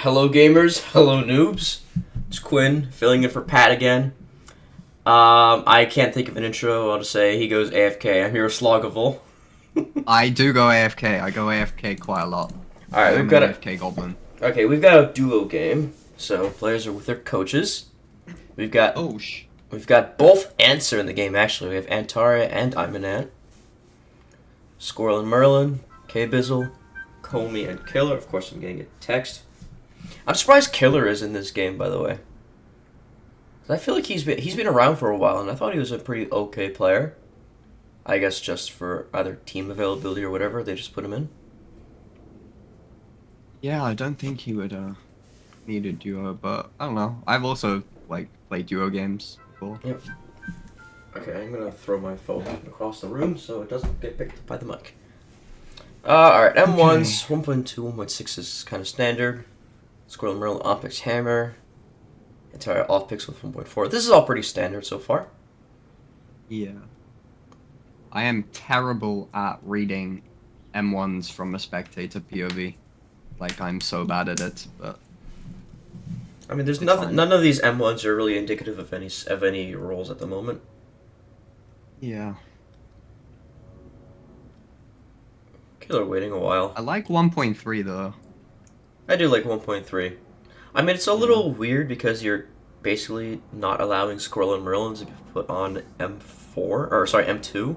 Hello gamers, hello noobs. It's Quinn, filling in for Pat again. I can't think of an intro. I'll just say he goes AFK. I'm here with slogival. I do go AFK. I go AFK quite a lot. Alright, I'm an AFK goblin. Okay, we've got a duo game. So players are with their coaches. We've got both ants are in the game actually. We have Antaria and I'm an ant. Squirrel and Merlin, K-Bizzle, Comey and Killer. Of course I'm getting a text. I'm surprised Killer is in this game, by the way. I feel like he's been around for a while, and I thought he was a pretty okay player. I guess just for either team availability or whatever, they just put him in. Yeah, I don't think he would need a duo, but I don't know. I've also played duo games before. Yep. Okay, I'm gonna throw my phone across the room so it doesn't get picked up by the mic. Alright, M1's 1.2, 1.6 is kind of standard. Squirrel Merlin Optics Hammer. Entire off picks with 1.4. This is all pretty standard so far. Yeah. I am terrible at reading M1s from a spectator POV. I'm so bad at it, but I mean, there's nothing. None of these M1s are really indicative of any roles at the moment. Yeah. Killer waiting a while. I like 1.3 though. I do like 1.3. I mean, it's a little weird because you're basically not allowing Squirrel and Merlin to be put on M2.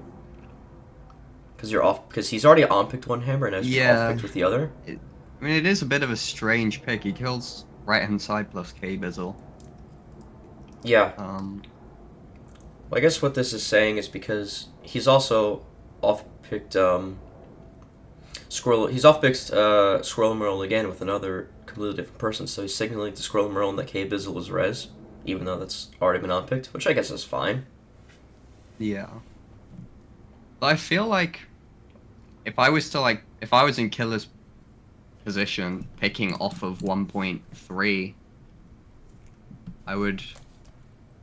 Because he's already on-picked one hammer and has been off-picked with the other. I mean, it is a bit of a strange pick. He kills right-hand side plus K-Bizzle. Yeah. Well, I guess what this is saying is because he's also off-picked Squirrel. He's off-picked Squirrel and Merlin again with another completely different person, so he's signaling to Squirrel and Merlin that K-Bizzle was res, even though that's already been on-picked, which I guess is fine. Yeah. But I feel like if I was in Killer's position, picking off of 1.3, I would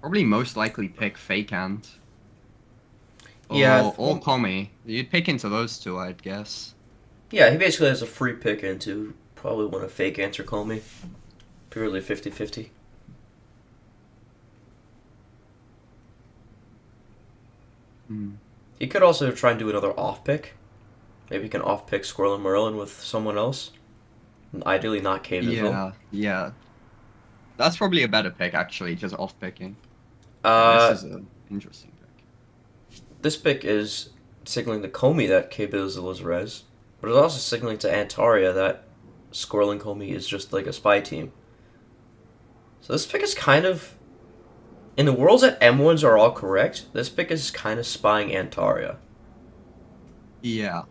probably most likely pick Fake Ant. Or Comey. You'd pick into those two, I'd guess. Yeah, he basically has a free pick into probably one of Fake Ant or Comey. Purely 50-50. He could also try and do another off-pick. Maybe he can off-pick Squirrel and Merlin with someone else. And ideally not K-Bizzle. Yeah. That's probably a better pick, actually, just off-picking. This is an interesting pick. This pick is signaling to Comey that K-Bizzle is res, but it's also signaling to Antaria that Squirrel and Comey is just like a spy team. So this pick is kind of... In the worlds that M1s are all correct, this pick is kind of spying Antaria. Yeah.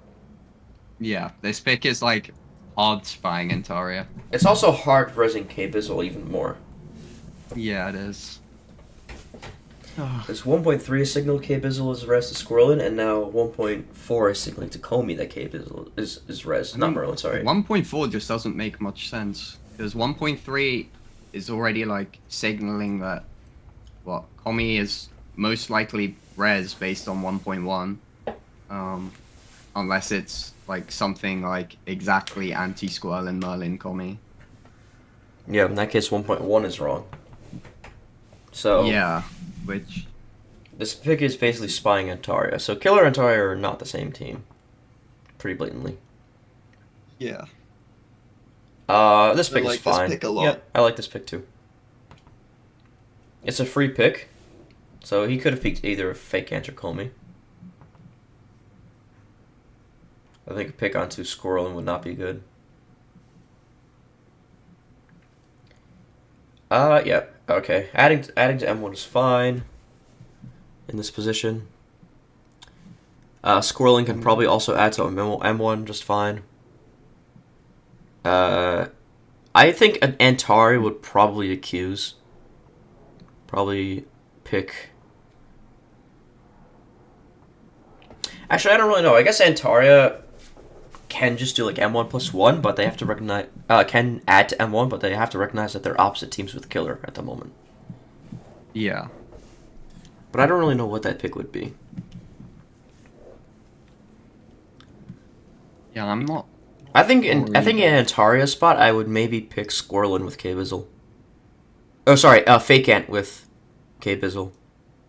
Yeah, this pick is hard spying Antaria. It's also hard resing K-Bizzle even more. Yeah, it is. This 1.3 is signaled K-Bizzle is res to Squirrelin, and now 1.4 is signaling to Comey that K-Bizzle is res. Not Merlin, sorry. 1.4 just doesn't make much sense, because 1.3 is already signaling that Comey is most likely res based on 1.1, unless it's something exactly anti-Squirrel and Merlin Comey. Yeah, in that case 1.1 is wrong. So yeah, which this pick is basically spying Antaria. So Killer and Antaria are not the same team, pretty blatantly. Yeah. This pick is fine. This pick a lot. Yeah, I like this pick too. It's a free pick, so he could have picked either Fake Ant or Comey. I think a pick onto Squirrelin would not be good. Yeah, okay. Adding to M1 is fine in this position. Squirrelin can probably also add to M1 just fine. I think an Antari would probably accuse. Probably pick... Actually, I don't really know. I guess Antaria can just do M1 plus 1, but they have to recognize... can add to M1, but they have to recognize that they're opposite teams with Killer at the moment. Yeah. But I don't really know what that pick would be. Yeah, I'm not in Antaria's spot, I would maybe pick Squirlin with K-Bizzle. Oh, sorry, Fake Ant with K-Bizzle.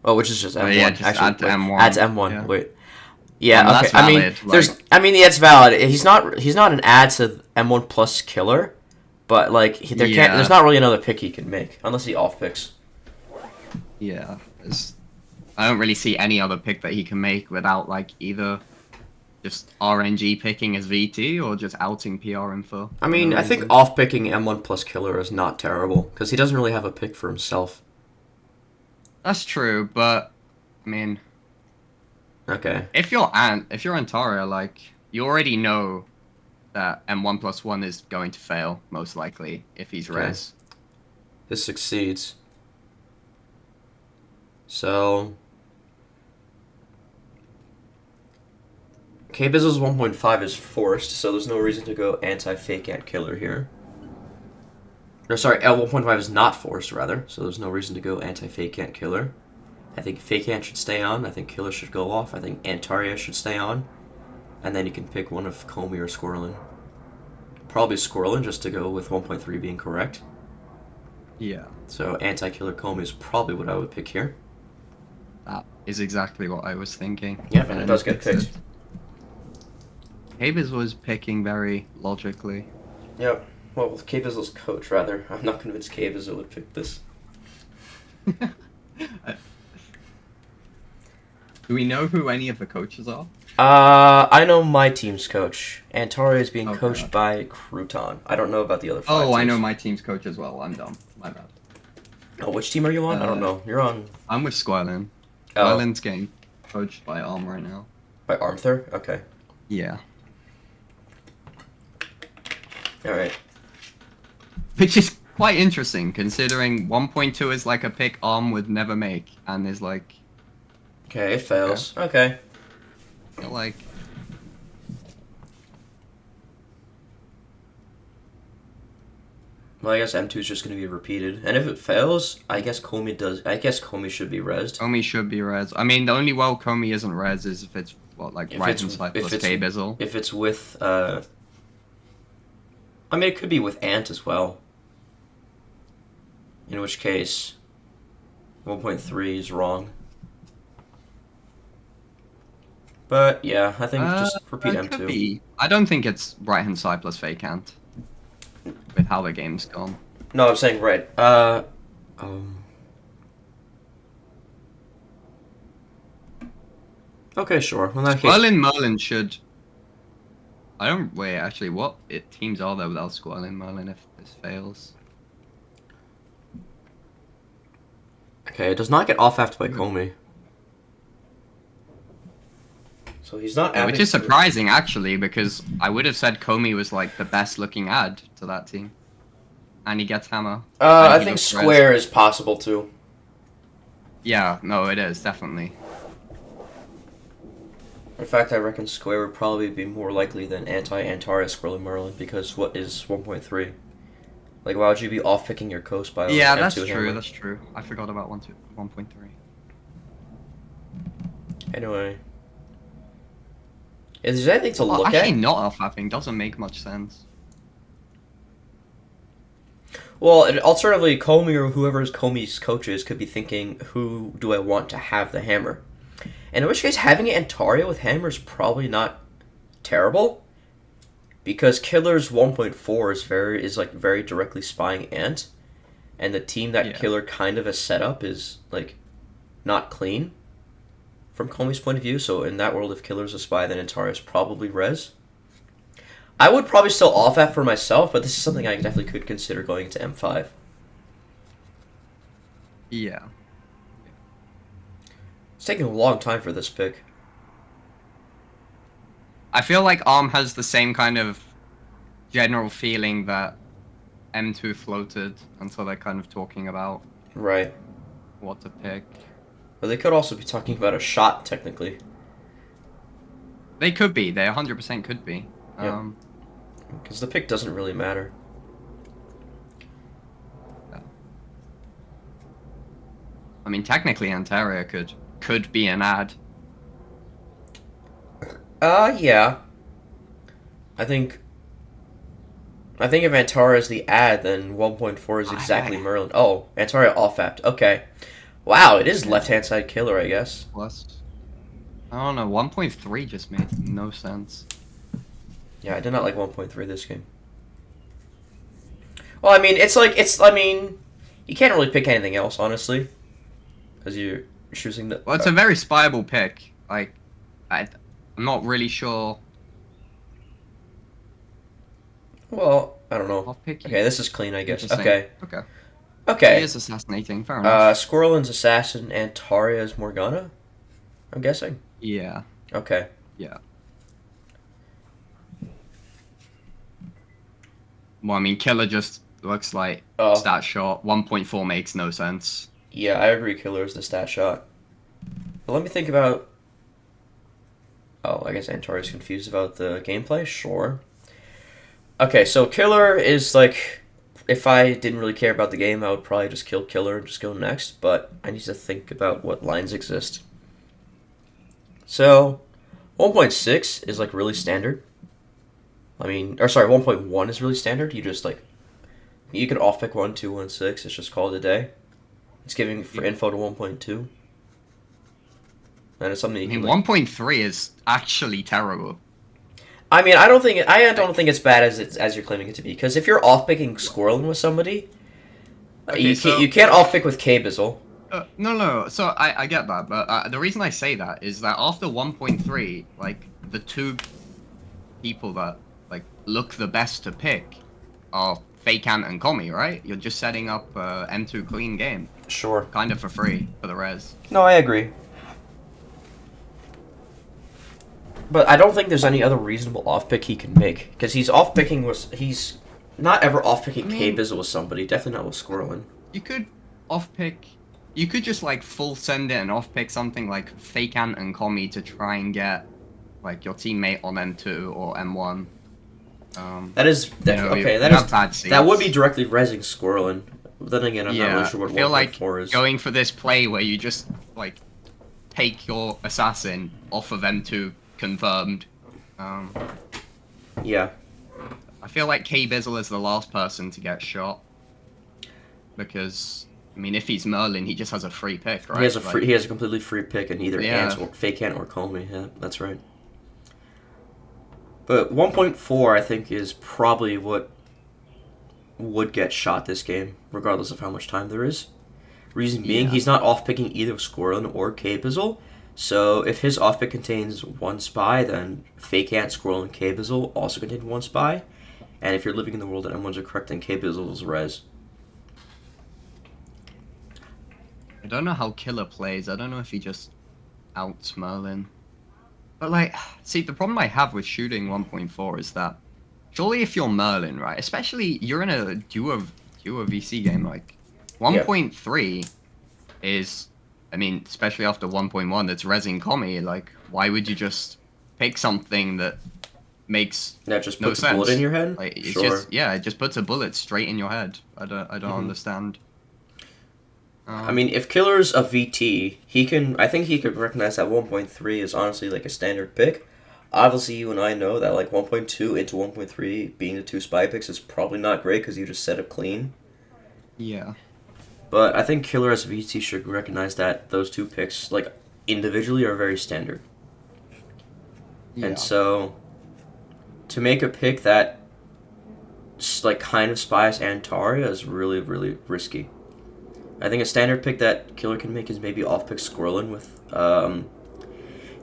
Oh, which is just M1. Yeah, just actually, add to M1. Add to M1. Yeah. Wait. Yeah, okay. That's valid. That's valid. He's not an add to M1 plus killer, but like there's not really another pick he can make unless he off picks. Yeah, I don't really see any other pick that he can make without like either just RNG picking as VT or just outing PR info. I mean, I think off picking M1 plus killer is not terrible because he doesn't really have a pick for himself. That's true, but I mean, okay. If you're Antaria, like you already know that M1+1 is going to fail most likely if he's res. This succeeds. So K-Bizzle's 1.5 is forced, so there's no reason to go anti-Fake Ant Killer here. Or sorry, L1.5 is not forced, rather, so there's no reason to go anti-Fake Ant Killer. I think Fake Ant should stay on, I think Killer should go off, I think Antaria should stay on, and then you can pick one of Comey or Squirrelin. Probably Squirrelin, just to go with 1.3 being correct. Yeah. So anti-Killer Comey is probably what I would pick here. That is exactly what I was thinking. Yep, and it does get picked. K-Biz was picking very logically. Yep. Well, with K-Bizzle's coach, rather. I'm not convinced K-Bizzle would pick this. Do we know who any of the coaches are? I know my team's coach. Antaria is being coached by Crouton. I don't know about the other 5 teams. I know my team's coach as well. I'm dumb. My bad. Oh, which team are you on? I don't know. You're on... I'm with Squirlin. Squirlin's getting coached by Arm right now. By Armthur? Okay. Yeah. Alright. Which is quite interesting, considering 1.2 is like a pick Arm would never make, and is like... Okay, it fails. Yeah. Okay. Like... Well, I guess M2 is just going to be repeated. And if it fails, I guess Comey should be rezzed. Comey should be res. I mean, the only way Comey isn't res is if it's, Rising Side plus K-Bizzle. If it's with, I mean, it could be with Ant as well. In which case, 1.3 is wrong. But, yeah, I think just repeat M2. Could be. I don't think it's right-hand side plus Fake Ant. With how the game's gone. No, I'm saying right. Okay, sure. In that case... Merlin should... Wait, actually, what teams are there without Squirlin Merlin if this fails? Okay, it does not get off-affed by Comey. So he's not... Which is surprising, actually, because I would have said Comey was, like, the best-looking ad to that team. And he gets Hammer. I think Square is possible, too. Yeah, no, it is, definitely. In fact, I reckon Square would probably be more likely than anti-Antaria Squirrel Merlin, because what is 1.3? Like, why would you be off-picking your coast by Yeah, that's M2 true, hammer? that's true. I forgot about 1.3. Anyway. Is there anything to look at? Actually, not off-fapping doesn't make much sense. Well, alternatively, Comey or whoever Comey's coach is could be thinking, who do I want to have the hammer? And in which case, having Antaria with hammer is probably not terrible, because Killer's 1.4 is very directly spying Ant, and the team that Killer kind of has set up is like not clean from Comey's point of view. So in that world, if Killer's a spy, then Antaria is probably res. I would probably still off that for myself, but this is something I definitely could consider going into M5. Yeah. It's taking a long time for this pick. I feel like Arm has the same kind of general feeling that M2 floated until they're kind of talking about what to pick. But they could also be talking about a shot, technically. They could be. They 100% could be. Because the pick doesn't really matter. I mean, technically, Antaria could be an ad. Yeah. I think I think if Antara is the ad, then 1.4 is exactly Merlin. Oh, Antara off-apped. Okay. Wow, it is left-hand side killer, I guess. Plus, I don't know, 1.3 just made no sense. Yeah, I did not like 1.3 this game. Well, I mean, I mean, you can't really pick anything else, honestly. Because you're choosing the... Well, it's a very spyable pick. Like, I'm not really sure. Well, I don't know. Off-pick. Okay, this is clean, I guess. Okay. Okay. Okay. He is assassinating, fair enough. Squirrelin's assassin and Taria's Morgana? I'm guessing. Yeah. Okay. Yeah. Well, I mean, Killer just looks like stat shot. 1.4 makes no sense. Yeah, I agree. Killer is the stat shot. But let me think about... Oh, I guess Antaria's confused about the gameplay? Sure. Okay, so Killer is like... If I didn't really care about the game, I would probably just kill Killer and just go next, but I need to think about what lines exist. So, 1.6 is like really standard. I mean, or sorry, 1.1 is really standard. You just like... You can off-pick 1, 2, 1, 6. It's just called a day. It's giving for info to 1.2. And it's something you can... 1.3 is actually terrible. I mean, I don't think it's bad as you're claiming it to be. Because if you're off-picking Squirrelin with somebody, you can't off-pick with K-Bizzle. No. So I get that, but the reason I say that is that after 1.3, like, the two people that, like, look the best to pick are Fakant and Komi, right? You're just setting up M2 clean game. Sure. Kind of for free for the res. No, I agree. But I don't think there's any other reasonable off-pick he can make. Because he's not ever off-picking K-Bizzle with somebody. Definitely not with Squirrelin. You could off-pick... You could just, like, full send it and off-pick something like Fakant and Komi to try and get, like, your teammate on M2 or M1. That would be directly rezzing Squirrelin. Then again, I'm not really sure what 1.4 is. Going for this play where you just, like, take your assassin off of M2 confirmed. Yeah. I feel like K-Bizzle is the last person to get shot. Because, I mean, if he's Merlin, he just has a free pick, right? He has a completely free pick in either Fakant or Komi. Yeah, that's right. But 1.4, I think, is probably what would get shot this game, regardless of how much time there is. Reason being, he's not off-picking either Squirrelin or K-Bizzle, so if his off-pick contains one spy, then Fakant, Squirrelin, and K-Bizzle also contain one spy, and if you're living in the world that M1s are correct, then K-Bizzle's res. I don't know how Killer plays. I don't know if he just outs Merlin. But, like, see, the problem I have with shooting 1.4 is that surely if you're Merlin, right, especially you're in a duo VC game, like, 1.3 is, I mean, especially after 1.1 that's rezzing Komi, like, why would you just pick something that makes just no puts sense? A bullet in your head? Like, it's it just puts a bullet straight in your head. I don't understand. I mean, if Killer's a VT, I think he could recognize that 1.3 is honestly like a standard pick. Obviously, you and I know that like 1.2 into 1.3 being the two spy picks is probably not great because you just set up clean. Yeah. But I think Killer as a VT should recognize that those two picks, like, individually are very standard. Yeah. And so, to make a pick that, like, kind of spies Antaria is really, really risky. I think a standard pick that Killer can make is maybe off-pick Squirrelin with,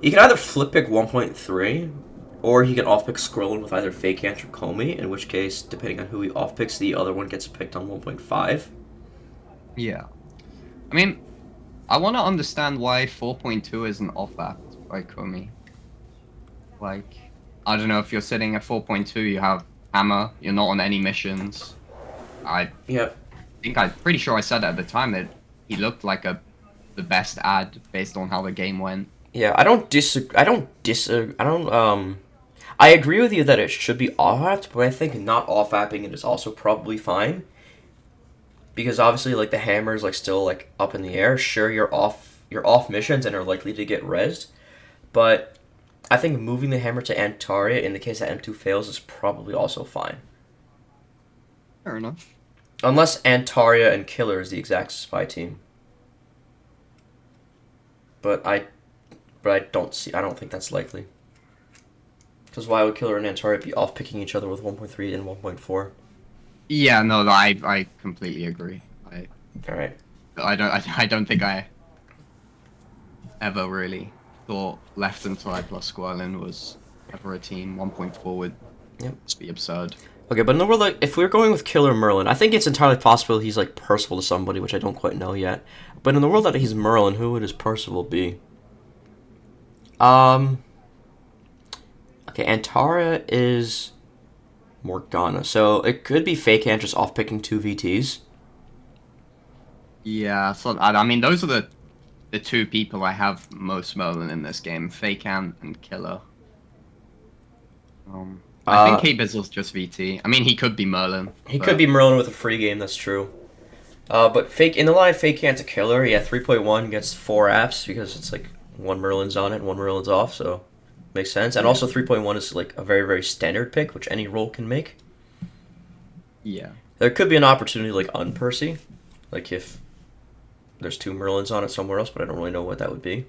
he can either flip-pick 1.3, or he can off-pick Squirrelin with either Fakant or Komi, in which case, depending on who he off-picks, the other one gets picked on 1.5. Yeah. I mean, I want to understand why 4.2 isn't off-act by Komi. Like, I don't know, if you're sitting at 4.2, you have Hammer, you're not on any missions. I'm pretty sure I said at the time that he looked like the best ad based on how the game went. Yeah, I agree with you that it should be off-apped, but I think not off-apping it is also probably fine. Because obviously, like, the hammer is, like, still, like, up in the air. Sure, you're off missions and are likely to get rezzed, but I think moving the hammer to Antaria in the case that M2 fails is probably also fine. Fair enough. Unless Antaria and Killer is the exact spy team. But I don't think that's likely. Because why would Killer and Antaria be off picking each other with 1.3 and 1.4? Yeah, no, I completely agree. All right. I don't think I ever really thought Left and Side plus Squirrelin was ever a team. 1.4 would just be absurd. Okay, but in the world, like, if we're going with Killer Merlin, I think it's entirely possible he's like Percival to somebody, which I don't quite know yet. But in the world that he's Merlin, who would his Percival be? Okay, Antara is Morgana, so it could be Fake Ant just off picking 2 VTs. Yeah, so I mean those are the 2 people I have most Merlin in this game, Fake Ant and Killer. I think K-Bizzle's just VT. I mean, he could be Merlin. He could be Merlin with a free game, that's true. But in the line, Fake Ant's a Killer. Yeah, 3.1 gets 4 apps because it's like 1 Merlin's on it and 1 Merlin's off, so makes sense. And also 3.1 is like a very, very standard pick, which any role can make. Yeah. There could be an opportunity like Unpercy, like if there's 2 Merlins on it somewhere else, but I don't really know what that would be.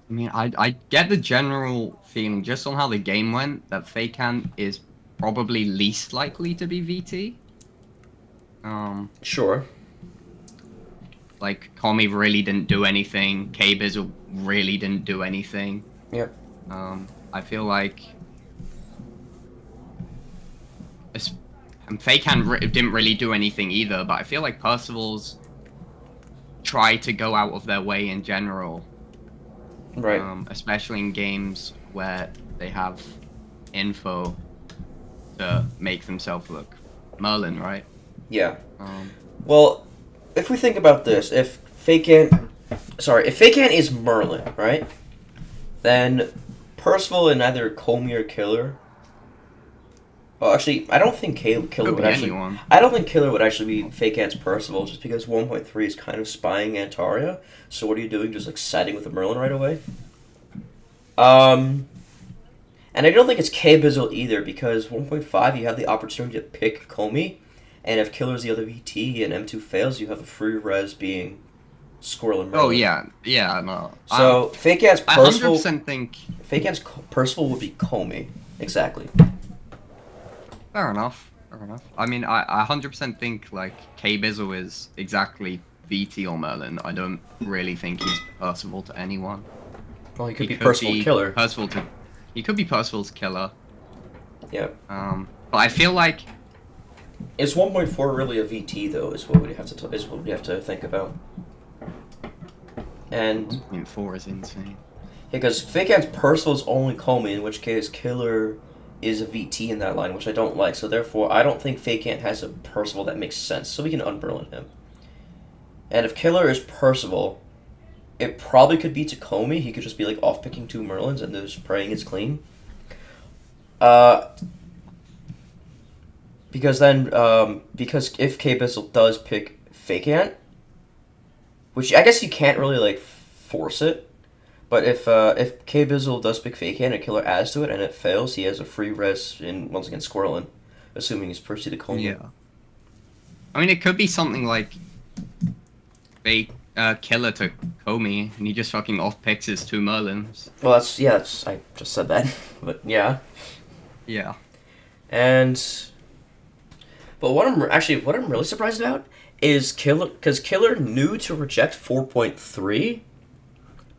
I mean, I get the general feeling, just on how the game went, that Fake Ant is probably least likely to be VT. Sure. Like, Komi really didn't do anything, K-Bizzle really didn't do anything. Yep. I feel like... And Fake Ant didn't really do anything either, but I feel like Percival's try to go out of their way in general. Right. Especially in games where they have info to make themselves look Merlin, right? Yeah. Well, if we think about this, if Fake Ant is Merlin, right? Then Percival and either Comey or Killer. Well, actually, I don't think Killer would actually. Anyone. I don't think Killer would actually be Fake Ant's Percival, just because 1.3 is kind of spying Antaria. So what are you doing? Just like siding with the Merlin right away? And I don't think it's K-Bizzle either, because 1.5 you have the opportunity to pick Comey, and if Killer's the other VT and M2 fails, you have a free res being Squirrel and Merlin. Oh yeah, no. So Fake Ant's Percival. I 100% think Fake Ant's Percival would be Comey, exactly. Fair enough. I mean, I 100% think, like, K-Bizzle is exactly VT or Merlin. I don't really think he's Percival to anyone. Well, he could be Percival Killer. He could be Percival's Killer. Yeah. But I feel like... Is 1.4 really a VT, though, is what we have to think about. And... 1.4 is insane. Because Fake Ant's Percival is only Comey, in which case Killer is a VT in that line, which I don't like. So therefore, I don't think Fake Ant has a Percival that makes sense. So we can unmerlin him. And if Killer is Percival, it probably could be to Comey. He could just be like off picking 2 Merlins and just praying it's clean. Because if K-Bizzle does pick Fake Ant, which I guess you can't really like force it. But if K-Bizzle does pick Fake Ant and Killer adds to it and it fails, he has a free res in, once again, Squirrelin, assuming he's Percy to Comey. Yeah. I mean, it could be something like Killer to Comey, and he just fucking off-picks his 2 Merlins. Well, I just said that, but yeah. Yeah. But what I'm really surprised about is Killer knew to reject 4.3,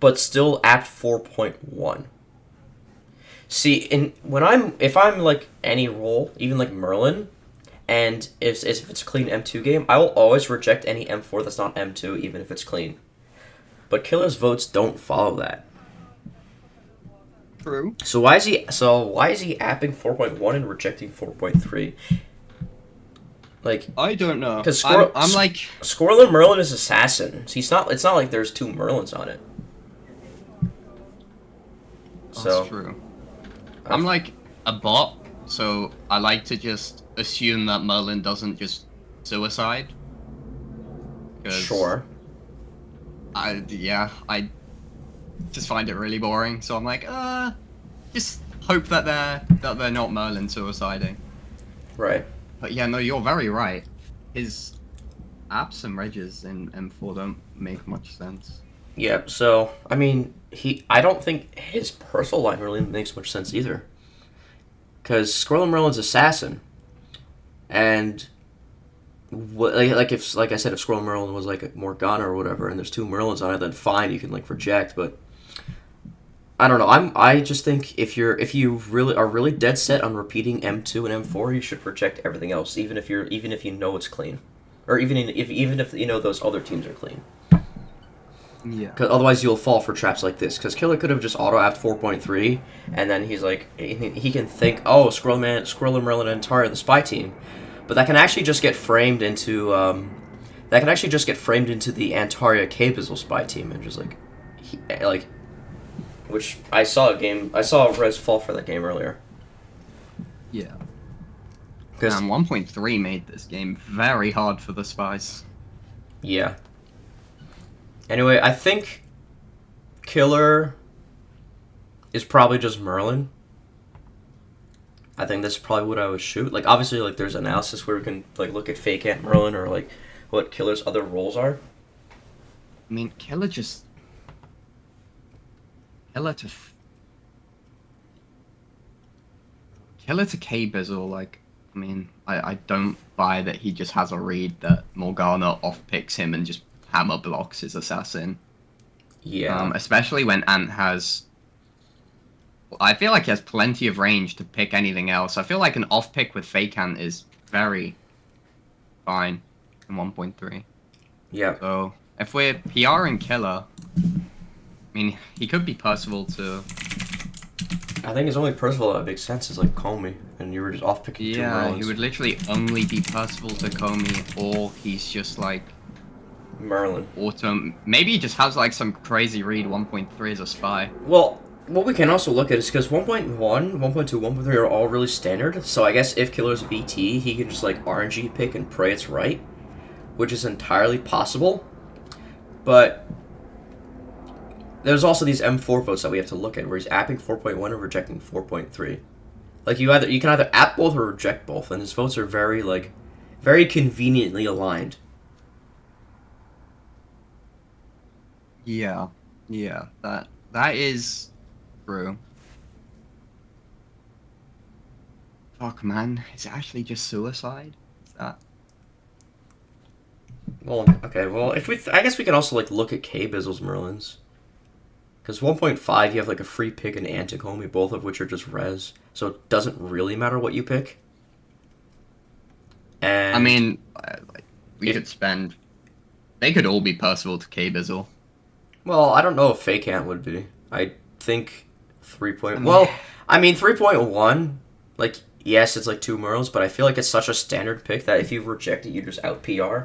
but still at 4.1. See, if I'm like any role, even like Merlin, and if it's a clean M2 game, I will always reject any M4 that's not M2, even if it's clean. But Killer's votes don't follow that. True. So why is he apping 4.1 and rejecting 4.3? Like, I don't know. Because I'm like Squirrel and Merlin is assassin. So it's not like there's 2 Merlins on it. That's true. I'm like a bot, so I like to just assume that Merlin doesn't just suicide. Sure. I just find it really boring. So I'm like, just hope that they're not Merlin suiciding. Right. But yeah, no, you're very right. His apps and regs in M4 don't make much sense. Yeah, so I mean, I don't think his personal line really makes much sense either. Because Squirrel Merlin's assassin, and like I said, if Squirrel Merlin was like a Morgana or whatever, and there's two Merlins on it, then fine, you can like reject. But I don't know. I just think if you really are really dead set on repeating M2 and M4, you should reject everything else, even if you know it's clean, or even if you know those other teams are clean. Yeah. Because otherwise you'll fall for traps like this. Because Killer could have just auto-apped 4.3, and then he's like, he can think, oh, Squirrel and Merlin and Antara, the spy team. But that can actually just get framed into, the Antaria K-Bizzle spy team, and just which I saw Rez fall for that game earlier. Yeah. Because 1.3 made this game very hard for the spies. Yeah. Anyway, I think Killer is probably just Merlin. I think that's probably what I would shoot. Like, obviously, like, there's analysis where we can, like, look at fake Ant Merlin or, like, what Killer's other roles are. I mean, Killer to K-Bizzle, like, I mean, I don't buy that he just has a read that Morgana off-picks him and just hammer blocks his assassin. Yeah. Especially when Ant has... I feel like he has plenty of range to pick anything else. I feel like an off-pick with fake Ant is very fine in 1.3. Yeah. So, if we're PR and Killer... I mean, he could be Percival too. I think his only Percival that makes sense is like Comey, and you were just off picking two Merlins. Yeah, he would literally only be Percival to Comey, or he's just like Merlin. Maybe he just has like some crazy read 1.3 as a spy. Well, what we can also look at is because 1.1, 1.2, 1.3 are all really standard. So I guess if Killer's VT, he can just like RNG pick and pray it's right, which is entirely possible. But there's also these M4 votes that we have to look at, where he's apping 4.1 and rejecting 4.3. Like, you can either app both or reject both, and his votes are very conveniently aligned. Yeah, that is true. Fuck, man, is it actually just suicide? Is that? Well, okay, well, I guess we can also, like, look at K-Bizzle's Merlins. Because 1.5, you have, like, a free pick and Anticomi, both of which are just res. So it doesn't really matter what you pick. And I mean, we could spend... They could all be Percival to K-Bizzle. Well, I don't know if Fake Ant would be. I think 3.1, like, yes, it's like two Merles, but I feel like it's such a standard pick that if you reject it, you just out PR.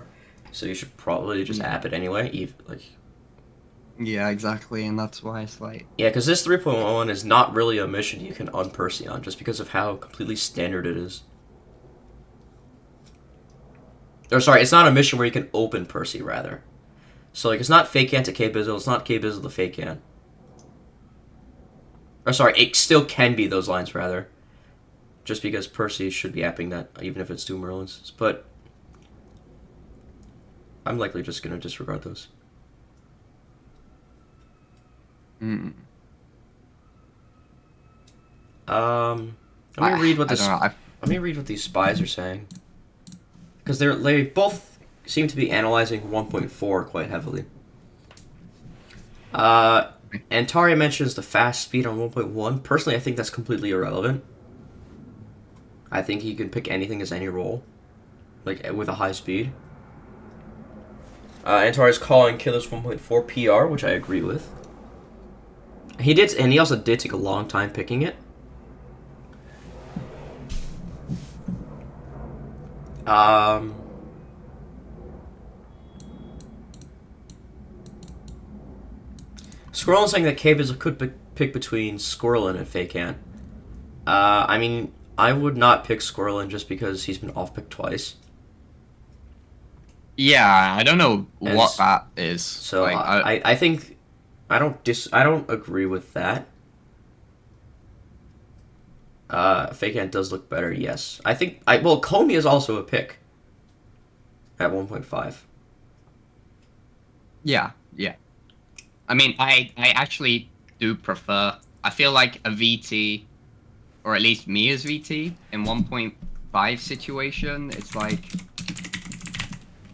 So you should probably just app it anyway. Yeah, exactly, and that's why it's like... Yeah, because this 3.1 is not really a mission you can un-Percy on, just because of how completely standard it is. Or, sorry, it's not a mission where you can open Percy, rather. So, like, it's not Fake Ant to K-Bizzle, it's not K-Bizzle to Fake Ant. Or, sorry, it still can be those lines, rather. Just because Percy should be apping that, even if it's two Merlins. But I'm likely just going to disregard those. Mm. Let me read what these spies are saying, because they both seem to be analyzing 1.4 quite heavily. Antaria mentions the fast speed on 1.1. Personally, I think that's completely irrelevant. I think he can pick anything as any role, like with a high speed. Antaria's calling Killer's 1.4 PR, which I agree with. He also did take a long time picking it. Squirrel saying that K-Bizzle could pick between Squirrelin and Fake Ant. I mean, I would not pick Squirrelin just because he's been off-picked twice. Yeah, I don't know what that is. So like, I think I don't agree with that. Fake Ant does look better, yes. Well, Comey is also a pick at 1.5. Yeah, yeah. I mean, I actually do prefer. I feel like a VT, or at least me as VT in 1.5 situation. It's like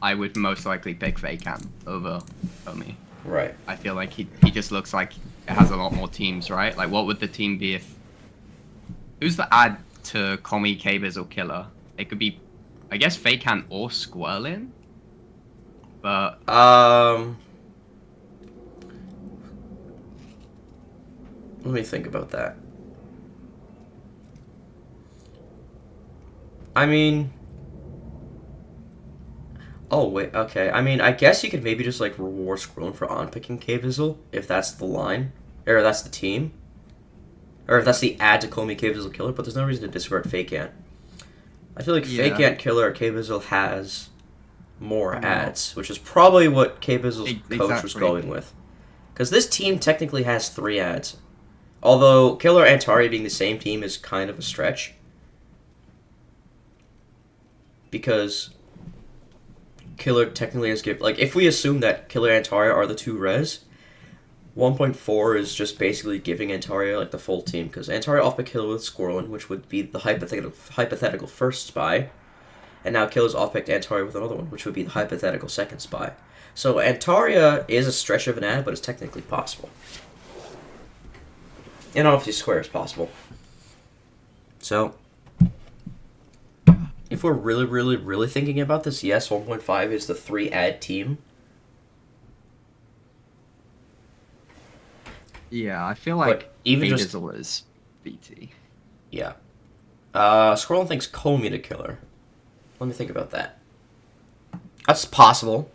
I would most likely pick Fakan over Comey. Right. I feel like he just looks like it has a lot more teams, right? Like, what would the team be if? Who's the ad to Comey, Cabers, or Killer? It could be, I guess, Fakan or Squirlin. But let me think about that. I mean, oh wait, okay. I mean, I guess you could maybe just like reward Squirrel for on picking K-Bizzle if that's the line, or that's the team, or if that's the ad to Comey K-Bizzle Killer. But there's no reason to discard Fake Ant. I feel like Fake Ant Killer or K-Bizzle has more ads, which is probably what K-Bizzle's coach was going with, because this team technically has 3 ads. Although Killer and Atari being the same team is kind of a stretch, because Killer technically has given, like, if we assume that Killer and Antaria are the 2 res, 1.4 is just basically giving Antaria like the full team, because Antaria off by Killer with Squirrelin, which would be the hypothetical first spy, and now Killer's off picked Antaria with another one, which would be the hypothetical second spy. So Antaria is a stretch of an ad, but it's technically possible. And obviously Square is possible. So if we're really, really, really thinking about this, yes, 1.5 is the 3 ad team. Yeah, I feel like even K-Bizzle is BT. Yeah. Squirrel thinks Comey to Killer. Let me think about that. That's possible.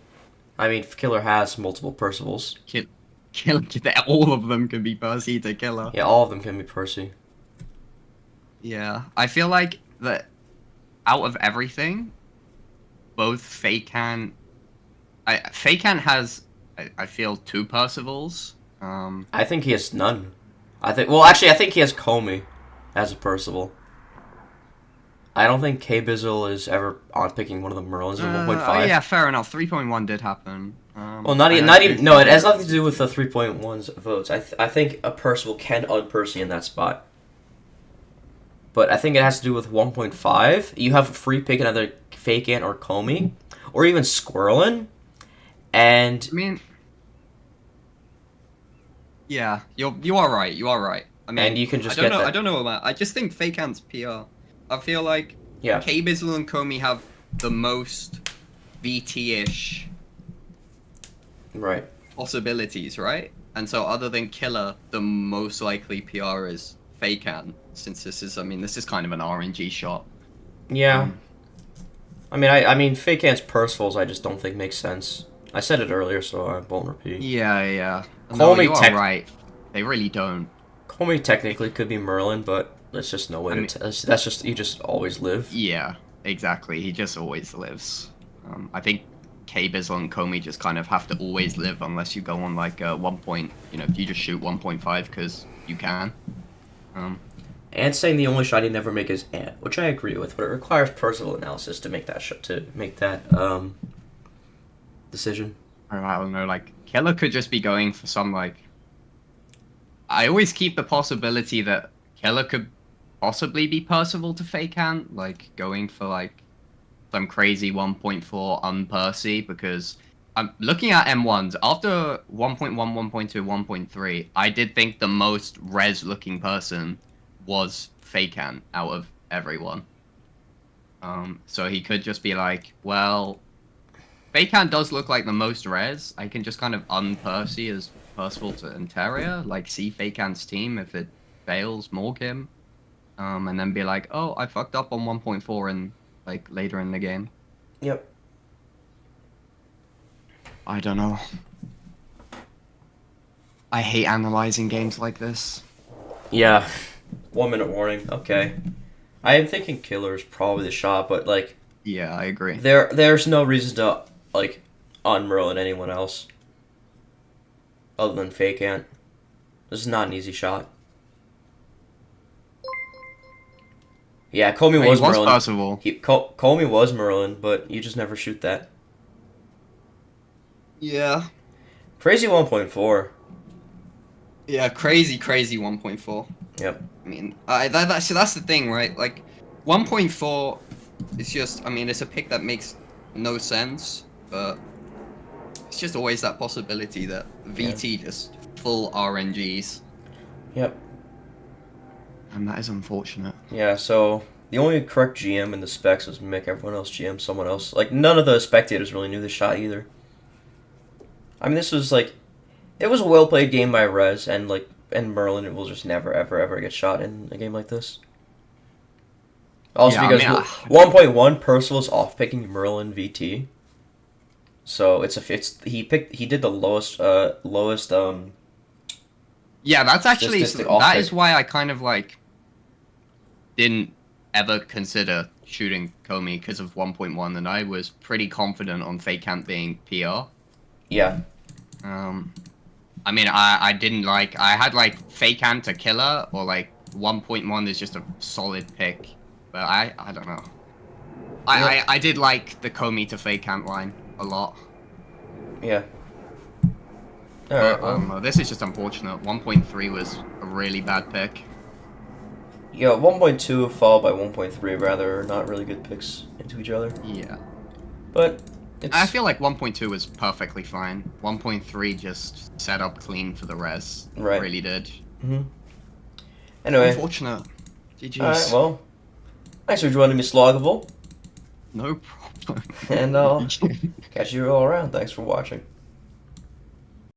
I mean, Killer has multiple Percivals. All of them can be Percy to Killer. Yeah, all of them can be Percy. Yeah, I feel like that out of everything, both Fakan has, I feel, 2 Percivals. I think he has none. I think he has Comey as a Percival. I don't think K-Bizzle is ever on picking one of the Merlins in 1.5. Oh yeah, fair enough. 3.1 did happen. Well, not even. No, it has nothing to do with the 3.1's votes. I think a Percival can un-Percy in that spot. But I think it has to do with 1.5. You have a free pick another Fake Ant or Comey, or even Squirrelin, and I mean, yeah, you are right. You are right. I mean, and you can just I don't know about. I just think Fake Ant's PR. I feel like K-Bizzle and Comey have the most VT-ish possibilities, right? And so other than Killer, the most likely PR is Fake Ant, since this is kind of an RNG shot. Yeah. I mean, Fake Ant's Percivals I just don't think makes sense. I said it earlier, so I won't repeat. Yeah. No, you are right. They really don't. Comey technically could be Merlin, but there's just no way that's just, you just always live. Yeah, exactly. He just always lives. I think K-Bizzle and Comey just kind of have to always live unless you go on like you just shoot 1.5 because you can. And saying the only shot he never make is Ant, which I agree with, but it requires Percival analysis to make that decision. I don't know, like Killer could just be going for some like. I always keep the possibility that Killer could possibly be Percival to Fake Ant, like going for like some crazy 1.4 un-Percy, because I'm looking at M1s after 1.1, 1.2, 1.3. I did think the most res looking person was Fake Ant out of everyone. So he could just be like, well, Fake Ant does look like the most res. I can just kind of un-Percy as Percival to Antaria, like see Fake Ant's team if it fails, morgue him, and then be like, oh, I fucked up on 1.4 and like later in the game. Yep. I don't know. I hate analyzing games like this. Yeah. 1 minute warning. Okay. I am thinking Killer is probably the shot, but like. Yeah, I agree. There's no reason to like un-Merlin anyone else other than Fake Ant. This is not an easy shot. Yeah, Comey He was was Merlin. possible. Comey was Merlin, but you just never shoot that. Yeah. Crazy 1.4. Yeah, crazy, crazy 1.4. Yep. I mean, so that's the thing, right? Like, 1.4 is just, I mean, it's a pick that makes no sense, but it's just always that possibility that Yeah. VT just full RNGs. Yep. And that is unfortunate. Yeah, so the only correct GM in the specs was Mick. Everyone else GM someone else. Like, none of the spectators really knew the shot either. I mean, this was like, it was a well played game by Rez, and like, and Merlin will just never, ever, ever get shot in a game like this. Also, Yeah, because I mean, 1.1 Percival's off picking Merlin VT, so he did the lowest yeah, that's actually, statistic off that pick. is why I kind of like didn't ever consider shooting Comey because of 1.1, and I was pretty confident on Fake Ant being PR. Yeah. I mean, I didn't like, I had like Fake Ant a killer, or like 1.1 is just a solid pick, but I don't know. I did like the Comey to Fake Ant line a lot. Yeah. But Alright, well. this is just unfortunate. 1.3 was a really bad pick. Yeah, 1.2 followed by 1.3, rather not really good picks into each other. Yeah. But it's... I feel like 1.2 was perfectly fine. 1.3 just set up clean for the res. Right. Really did. Mm-hmm. Anyway. Unfortunate. GG's. Alright, well. Thanks for joining me, Slogival. No problem. And I'll catch you all around. Thanks for watching.